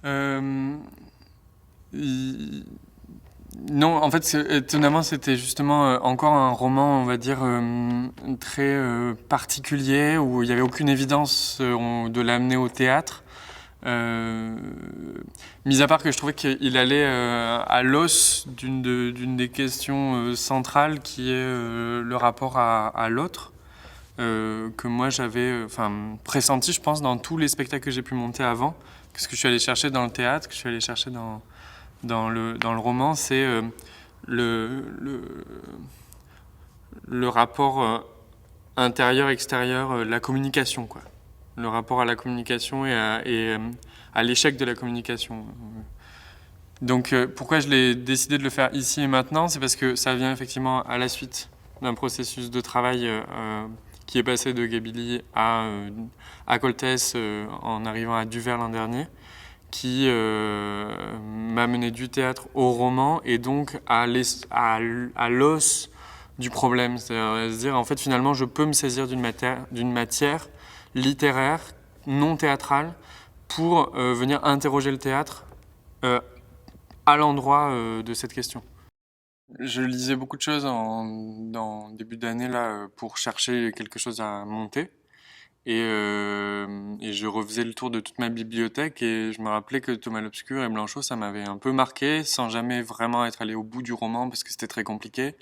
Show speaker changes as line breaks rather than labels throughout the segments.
Euh, il- Non, en fait, étonnamment, c'était justement encore un roman, on va dire, très particulier, où il n'y avait aucune évidence de l'amener au théâtre. Euh, Mis à part que je trouvais qu'il allait à l'os d'une des questions centrales, qui est le rapport à l'autre, que moi j'avais pressenti, je pense, dans tous les spectacles que j'ai pu monter avant. Ce que je suis allé chercher dans le théâtre, que je suis allé chercher dans le roman, c'est le, le, le rapport intérieur-extérieur, la communication, quoi. Le rapport à la communication à l'échec de la communication. Donc pourquoi je l'ai décidé de le faire ici et maintenant, c'est parce que ça vient effectivement à la suite d'un processus de travail qui est passé de Gabilly à Coltès en arrivant à Duvert l'an dernier, qui m'a mené du théâtre au roman et donc à l'os du problème. C'est-à-dire se dire, en fait, finalement, je peux me saisir d'une matière littéraire, non théâtrale, pour venir interroger le théâtre euh, à l'endroit de cette question. Je lisais beaucoup de choses dans début d'année là pour chercher quelque chose à monter. Et je refaisais le tour de toute ma bibliothèque et je me rappelais que Thomas l'Obscur et Blanchot, ça m'avait un peu marqué, sans jamais vraiment être allé au bout du roman parce que c'était très compliqué.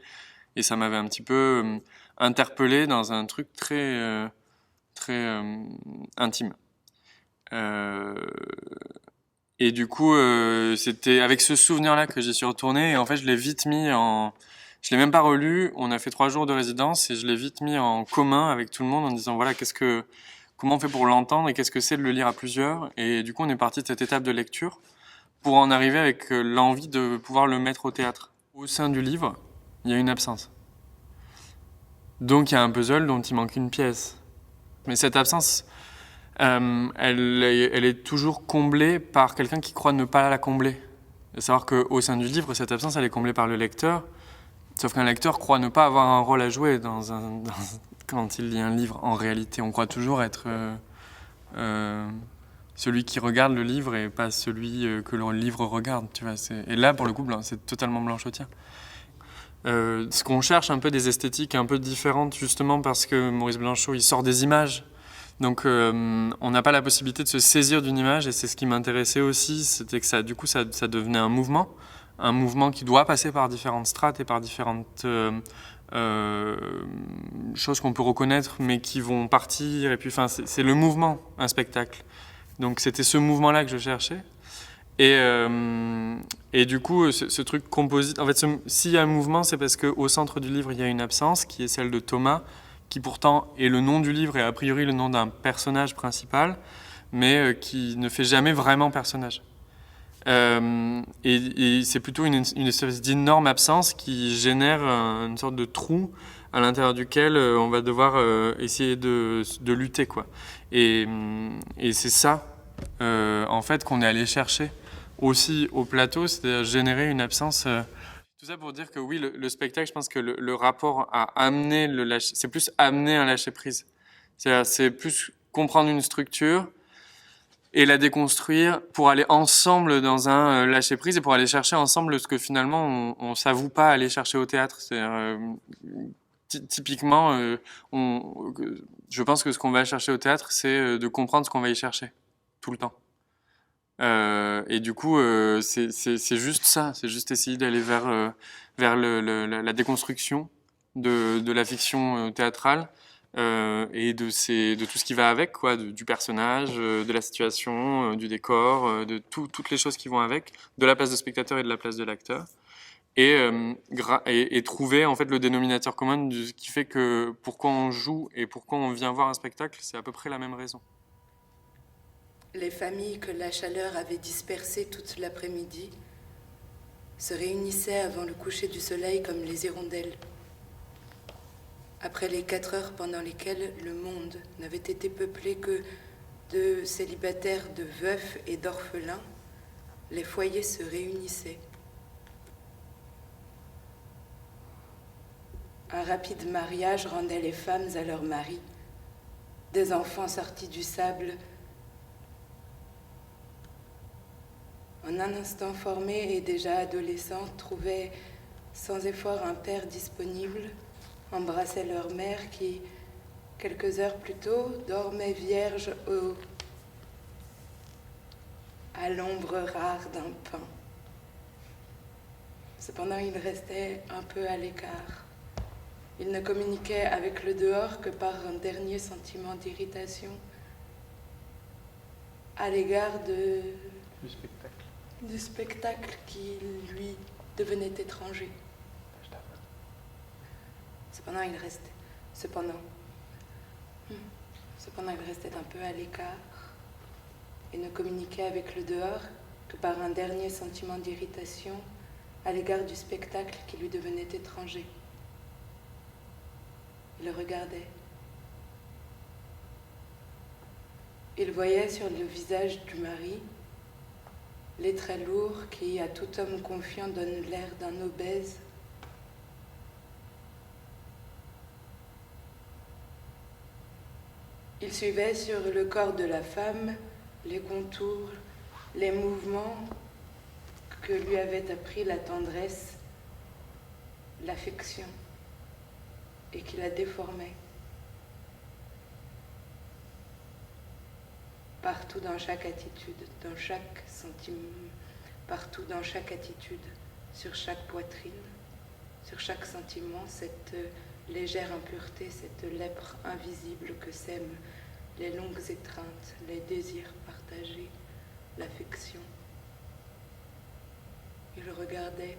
Et ça m'avait un petit peu interpellé dans un truc très intime. Euh, et du coup, c'était avec ce souvenir-là que j'y suis retourné. Et en fait, je l'ai vite mis en... Je l'ai même pas relu. On a fait 3 jours de résidence et je l'ai vite mis en commun avec tout le monde en disant, voilà, comment on fait pour l'entendre et qu'est-ce que c'est de le lire à plusieurs. Et du coup, on est parti de cette étape de lecture pour en arriver avec l'envie de pouvoir le mettre au théâtre. Au sein du livre, il y a une absence. Donc il y a un puzzle dont il manque une pièce. Mais cette absence, elle est toujours comblée par quelqu'un qui croit ne pas la combler. À savoir qu'au sein du livre, cette absence, elle est comblée par le lecteur. Sauf qu'un lecteur croit ne pas avoir un rôle à jouer quand il lit un livre. En réalité, on croit toujours être euh, celui qui regarde le livre et pas celui que le livre regarde. Tu vois, et là, pour le coup, c'est totalement Blanchotien. Ce qu'on cherche un peu des esthétiques un peu différentes, justement parce que Maurice Blanchot, il sort des images. Donc on n'a pas la possibilité de se saisir d'une image et c'est ce qui m'intéressait aussi, c'était que du coup ça devenait un mouvement qui doit passer par différentes strates et par différentes euh, choses qu'on peut reconnaître mais qui vont partir et puis c'est le mouvement, un spectacle. Donc c'était ce mouvement-là que je cherchais. Et du coup, ce truc composite, en fait, s'il y a un mouvement, c'est parce qu'au centre du livre, il y a une absence qui est celle de Thomas, qui pourtant est le nom du livre et a priori le nom d'un personnage principal, mais qui ne fait jamais vraiment personnage. Et c'est plutôt une espèce d'énorme absence qui génère une sorte de trou à l'intérieur duquel on va devoir essayer de lutter, quoi. Et c'est ça, en fait, qu'on est allé chercher aussi au plateau, c'est-à-dire générer une absence. Tout ça pour dire que oui, le spectacle, je pense que le rapport à amener c'est plus amener un lâcher prise. C'est plus comprendre une structure et la déconstruire pour aller ensemble dans un lâcher prise et pour aller chercher ensemble ce que finalement on s'avoue pas aller chercher au théâtre. Typiquement, je pense que ce qu'on va chercher au théâtre, c'est de comprendre ce qu'on va y chercher tout le temps. Et du coup, c'est juste ça, c'est juste essayer d'aller vers la déconstruction de la fiction théâtrale et de tout ce qui va avec, quoi, du personnage, de la situation, du décor, de toutes les choses qui vont avec, de la place de spectateur et de la place de l'acteur. Et trouver en fait le dénominateur commun qui fait que pourquoi on joue et pourquoi on vient voir un spectacle, c'est à peu près la même raison.
Les familles que la chaleur avait dispersées toute l'après-midi se réunissaient avant le coucher du soleil comme les hirondelles. Après les 4 heures pendant lesquelles le monde n'avait été peuplé que de célibataires, de veufs et d'orphelins, les foyers se réunissaient. Un rapide mariage rendait les femmes à leurs maris. Des enfants sortis du sable en un instant formé et déjà adolescent, trouvaient sans effort un père disponible, embrassaient leur mère qui, quelques heures plus tôt, dormait vierge à l'ombre rare d'un pin. Cependant, il restait un peu à l'écart. Il ne communiquait avec le dehors que par un dernier sentiment d'irritation à l'égard du spectacle qui lui devenait étranger. Cependant, il restait un peu à l'écart et ne communiquait avec le dehors que par un dernier sentiment d'irritation à l'égard du spectacle qui lui devenait étranger. Il le regardait. Il voyait sur le visage du mari les traits lourds qui, à tout homme confiant, donnent l'air d'un obèse. Il suivait sur le corps de la femme les contours, les mouvements que lui avait appris la tendresse, l'affection, et qui la déformait. Partout dans chaque attitude, dans chaque sentiment, partout dans chaque attitude, sur chaque poitrine, sur chaque sentiment, cette légère impureté, cette lèpre invisible que sèment les longues étreintes, les désirs partagés, l'affection. Il regardait